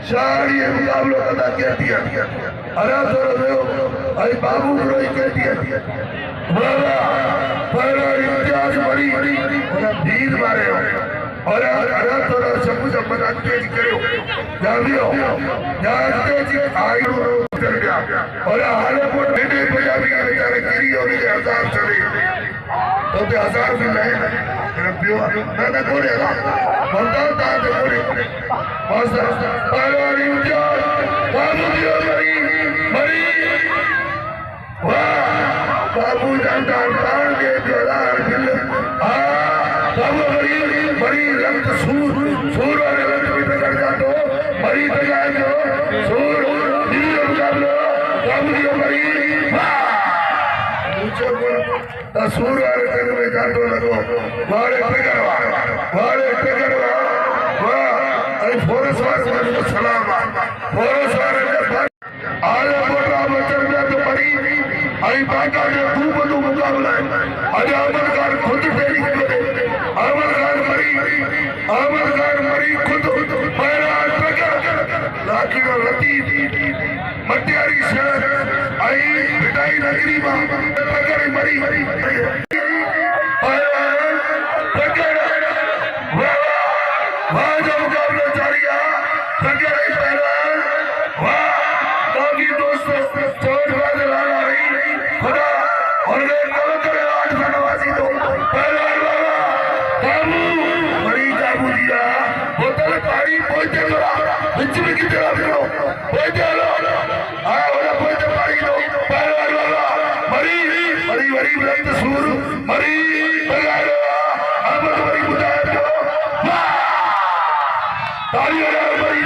शाड़ी मुकाबलो कदा कह दिया अरे तो आई बाबू रोई कह दिया बाबा पहला इम्तियाज बड़ी भीड़ मारे हो और अरे तो सब कुछ अपना तेज करो जानियो जान तेज आई उतर गया और हाले पोट बेटे पंजाबी के बेचारे गिरी और 1000 चले तो 1000 भी नहीं मेरा पियो ना कोरे ना बंदा ता तो कोरे बस पहला इम्तियाज बाबू दियो मरी वाह बाबू जानता कान के जोदार दिल बाबू बड़ी रंग सूर और रंग भी तक जातो बड़ी तगाए जो सूर दिल मुकाबलो बाबू दियो मरी ऊंचे बोल सूर और रंग में जातो लगो वाले टकरवा वाह अरे फोरस वाले को सलाम फोरस वाले आले बोला बचन में तो बड़ी आई बाका ने बदू मुकाबला है अरे अमरकार खुद तेरी करे अमरकार मरी खुद पहला टकर लाकी का लतीफ मटियारी शहर आई बिटाई नगरी में टकर मरी पहला टकर वाह जो मुकाबला जारी है टकर पहला वाह ताकि दोस्तों चोट बाज लाना रही खुदा और वे कल करे 8 नवाजी तो पहला बाबू बड़ी काबू दिया बोतल पानी पहुंचे बीच में की तरफ लो पहुंचे लो हाँ बोला पहुंचे पानी लो पहला बाबा मरी रक्त सूर मरी बगा लो अब मरी बुझा दो तालियों मरी